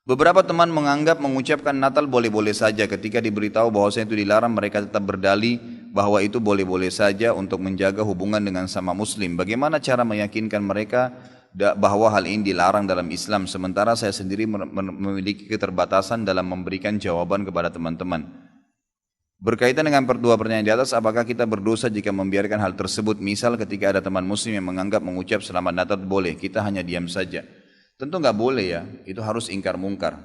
Beberapa teman menganggap mengucapkan Natal boleh-boleh saja. Ketika diberitahu bahwasanya itu dilarang, mereka tetap berdalih bahwa itu boleh-boleh saja untuk menjaga hubungan dengan sama muslim. Bagaimana cara meyakinkan mereka bahwa hal ini dilarang dalam Islam, sementara saya sendiri memiliki keterbatasan dalam memberikan jawaban kepada teman-teman. Berkaitan dengan dua pertanyaan di atas, apakah kita berdosa jika membiarkan hal tersebut? Misal ketika ada teman muslim yang menganggap mengucap selamat Natal boleh, kita hanya diam saja. Tentu nggak boleh ya, itu harus ingkar mungkar.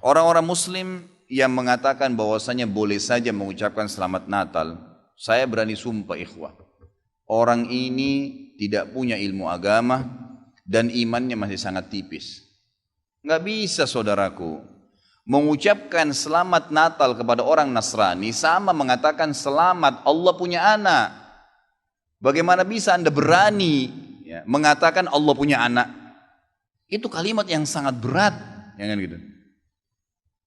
Orang-orang muslim yang mengatakan bahwasanya boleh saja mengucapkan selamat Natal, saya berani sumpah ikhwah, orang ini tidak punya ilmu agama dan imannya masih sangat tipis. Nggak bisa saudaraku, mengucapkan selamat Natal kepada orang Nasrani sama mengatakan selamat Allah punya anak. Bagaimana bisa Anda berani ya, mengatakan Allah punya anak? Itu kalimat yang sangat berat, ya kan gitu.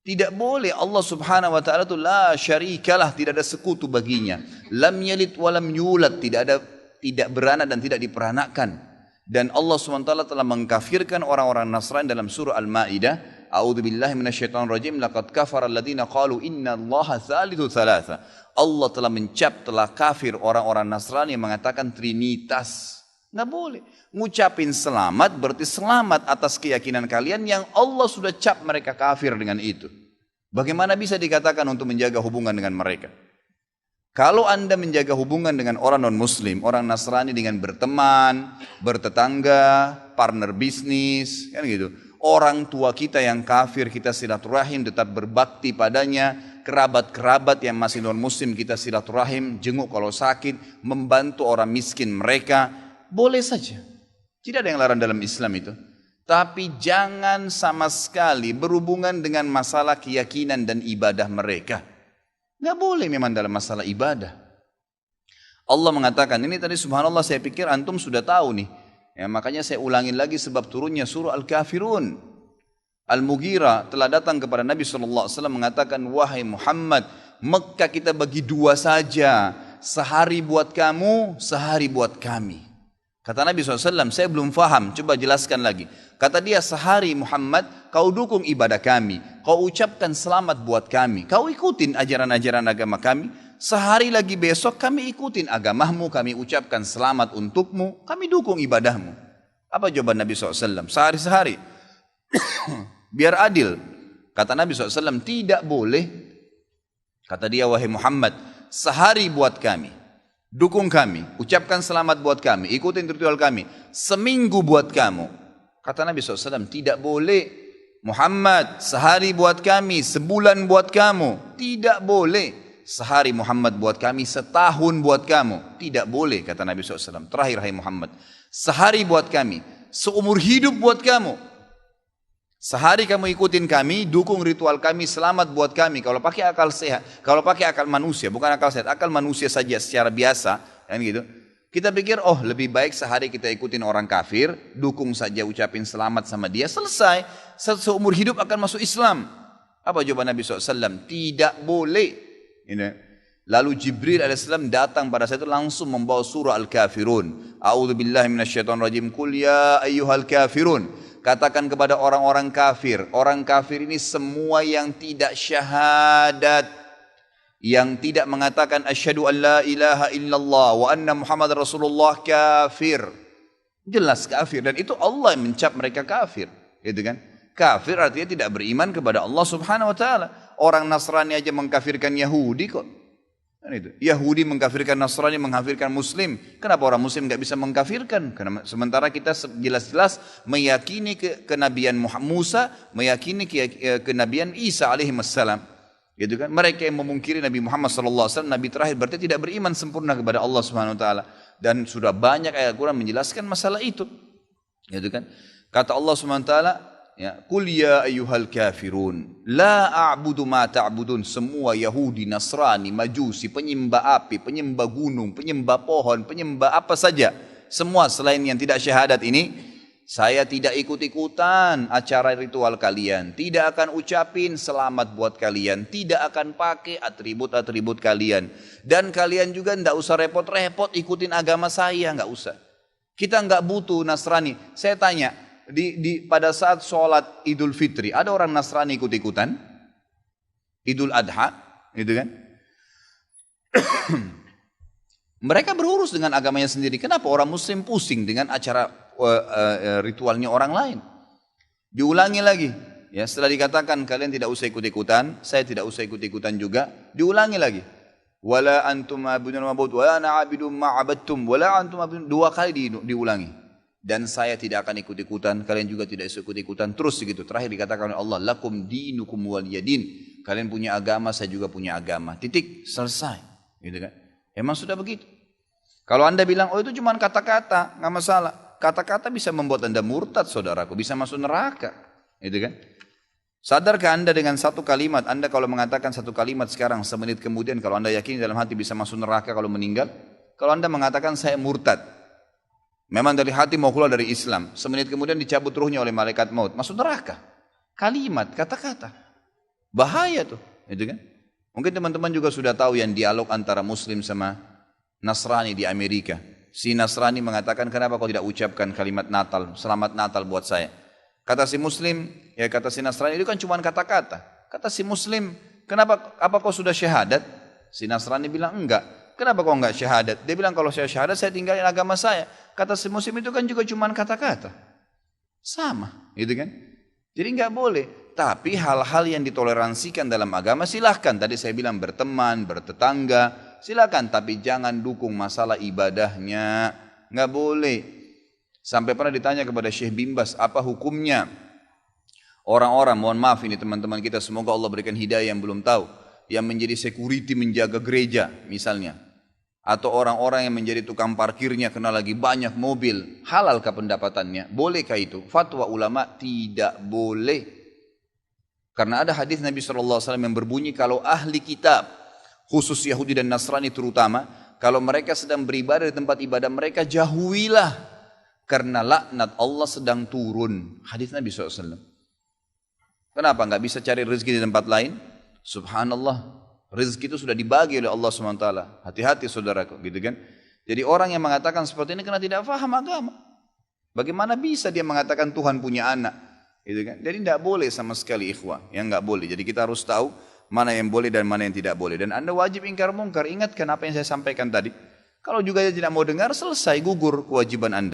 Tidak boleh. Allah Subhanahu wa taala itu la syarikalah, tidak ada sekutu baginya. Lam yalid wa lam yulad, tidak beranak dan tidak diperanakkan. Dan Allah Subhanahu wa taala telah mengkafirkan orang-orang Nasrani dalam surah Al-Maidah, a'udzubillahi minasyaitonir rajim, laqad kafara alladziina qalu innallaha tsalitsu tsalatsa. Allah telah kafir orang-orang Nasrani yang mengatakan trinitas. Nggak boleh. Ngucapin selamat berarti selamat atas keyakinan kalian yang Allah sudah cap mereka kafir dengan itu. Bagaimana bisa dikatakan untuk menjaga hubungan dengan mereka? Kalau Anda menjaga hubungan dengan orang non-muslim, orang Nasrani dengan berteman, bertetangga, partner bisnis, kan gitu. Orang tua kita yang kafir kita silaturahim, tetap berbakti padanya. Kerabat-kerabat yang masih non-muslim kita silaturahim, jenguk kalau sakit, membantu orang miskin mereka. Boleh saja. Tidak ada yang larang dalam Islam itu. Tapi jangan sama sekali berhubungan dengan masalah keyakinan dan ibadah mereka. Nggak boleh memang dalam masalah ibadah. Allah mengatakan, ini tadi subhanallah saya pikir antum sudah tahu nih. Ya, makanya saya ulangin lagi sebab turunnya surah Al-Kafirun. Al-Mughirah telah datang kepada Nabi SAW mengatakan, wahai Muhammad, Mekah kita bagi dua saja. Sehari buat kamu, sehari buat kami. Kata Nabi SAW, saya belum faham, coba jelaskan lagi. Kata dia, sehari Muhammad, kau dukung ibadah kami. Kau ucapkan selamat buat kami. Kau ikutin ajaran-ajaran agama kami. Sehari lagi besok kami ikutin agamamu, kami ucapkan selamat untukmu. Kami dukung ibadahmu. Apa jawaban Nabi SAW? Sehari-sehari. Biar adil. Kata Nabi SAW, tidak boleh. Kata dia, wahai Muhammad, sehari buat kami. Dukung kami, ucapkan selamat buat kami, ikutin ritual kami. Seminggu buat kamu. Kata Nabi SAW, tidak boleh. Muhammad, sehari buat kami, sebulan buat kamu. Tidak boleh. Sehari Muhammad buat kami, setahun buat kamu. Tidak boleh, kata Nabi SAW. Terakhir, hai Muhammad, sehari buat kami, seumur hidup buat kamu. Sehari kamu ikutin kami, dukung ritual kami, selamat buat kami. Kalau pakai akal sehat, kalau pakai akal manusia, bukan akal sehat, akal manusia saja secara biasa, kan gitu. Kita pikir, oh lebih baik sehari kita ikutin orang kafir, dukung saja, ucapin selamat sama dia, selesai. Seumur hidup akan masuk Islam. Apa jawaban Nabi SAW? Tidak boleh. Lalu Jibril AS datang pada saat itu langsung membawa surah Al-Kafirun. A'udzubillahi minasyaitonir rajim. Qul ya ayyuhal kafirun. Katakan kepada orang-orang kafir. Orang kafir ini semua yang tidak syahadat, yang tidak mengatakan asyhadu an la ilaha illallah wa anna Muhammad Rasulullah, kafir. Jelas kafir, dan itu Allah yang mencap mereka kafir, gitu kan? Kafir artinya tidak beriman kepada Allah Subhanahu wa taala. Orang Nasrani aja mengkafirkan Yahudi kok. Itu. Yahudi mengkafirkan Nasrani, mengkafirkan Muslim. Kenapa orang Muslim nggak bisa mengkafirkan? Karena sementara kita jelas-jelas meyakini kenabian Musa, meyakini kenabian Isa alaihissalam. Gitu kan? Mereka yang memungkiri Nabi Muhammad SAW, Nabi terakhir, berarti tidak beriman sempurna kepada Allah Subhanahu Wa Taala. Dan sudah banyak ayat Quran menjelaskan masalah itu. Gitu kan? Kata Allah Subhanahu Wa Taala, ya, Qul ya ayyuhal kafirun la a'budu ma ta'budun. Semua Yahudi, Nasrani, Majusi, penyembah api, penyembah gunung, penyembah pohon, penyembah apa saja, semua selain yang tidak syahadat ini, saya tidak ikut-ikutan acara ritual kalian, tidak akan ucapin selamat buat kalian, tidak akan pakai atribut-atribut kalian, dan kalian juga tidak usah repot-repot ikutin agama saya, nggak usah. Kita nggak butuh Nasrani. Saya tanya, pada saat sholat Idul Fitri, ada orang Nasrani ikut-ikutan, Idul Adha, gitu kan? Mereka berurus dengan agamanya sendiri. Kenapa orang Muslim pusing dengan acara ritualnya orang lain? Diulangi lagi. Ya, setelah dikatakan kalian tidak usah ikut-ikutan, saya tidak usah ikut-ikutan juga, diulangi lagi. Wala antum ma'budun ma'bud, wala ana 'abidun ma'abadtum, wala antum ma'budun, 2 kali diulangi. Dan saya tidak akan ikut-ikutan, kalian juga tidak ikut-ikutan, terus begitu. Terakhir dikatakan oleh Allah, lakum dinukum waliyadin. Kalian punya agama, saya juga punya agama. Titik, selesai. Gitu kan? Emang sudah begitu. Kalau Anda bilang, oh itu cuma kata-kata, nggak masalah. Kata-kata bisa membuat Anda murtad, saudaraku, bisa masuk neraka. Gitu kan? Sadarkah Anda dengan satu kalimat, Anda kalau mengatakan satu kalimat sekarang, semenit kemudian kalau Anda yakin dalam hati bisa masuk neraka kalau meninggal, kalau Anda mengatakan saya murtad, memang dari hati mau keluar dari Islam, semenit kemudian dicabut ruhnya oleh malaikat maut, masuk neraka. Kalimat, kata-kata. Bahaya tuh, gitu kan? Mungkin teman-teman juga sudah tahu yang dialog antara Muslim sama Nasrani di Amerika. Si Nasrani mengatakan, kenapa kau tidak ucapkan kalimat Natal, selamat Natal buat saya? Kata si Muslim, ya kata si Nasrani, itu kan cuma kata-kata. Kata si Muslim, kenapa, apa kau sudah syahadat? Si Nasrani bilang, enggak. Kenapa kau enggak syahadat? Dia bilang, kalau saya syahadat, saya tinggalin agama saya. Kata si Muslim, itu kan juga cuma kata-kata. Sama, gitu kan? Jadi enggak boleh. Tapi hal-hal yang ditoleransikan dalam agama silahkan. Tadi saya bilang berteman, bertetangga, silahkan. Tapi jangan dukung masalah ibadahnya. Enggak boleh. Sampai pernah ditanya kepada Syekh Bimbas, apa hukumnya orang-orang, mohon maaf ini teman-teman kita, semoga Allah berikan hidayah yang belum tahu, yang menjadi security menjaga gereja misalnya, atau orang-orang yang menjadi tukang parkirnya karena lagi banyak mobil, halalkah pendapatannya? Bolehkah itu? Fatwa ulama tidak boleh. Karena ada hadis Nabi SAW yang berbunyi, kalau ahli kitab, khusus Yahudi dan Nasrani terutama, kalau mereka sedang beribadah di tempat ibadah mereka, jauhilah. Karena laknat Allah sedang turun. Hadis Nabi SAW. Kenapa nggak bisa cari rezeki di tempat lain? Subhanallah. Rezeki itu sudah dibagi oleh Allah SWT. Hati-hati saudaraku, gitu kan? Jadi orang yang mengatakan seperti ini karena tidak faham agama. Bagaimana bisa dia mengatakan Tuhan punya anak? Gitu kan? Jadi tidak boleh sama sekali ikhwah. Yang nggak boleh. Jadi kita harus tahu mana yang boleh dan mana yang tidak boleh. Dan Anda wajib ingkar mungkar. Ingatkan apa yang saya sampaikan tadi. Kalau juga dia tidak mau dengar, selesai, gugur kewajiban Anda.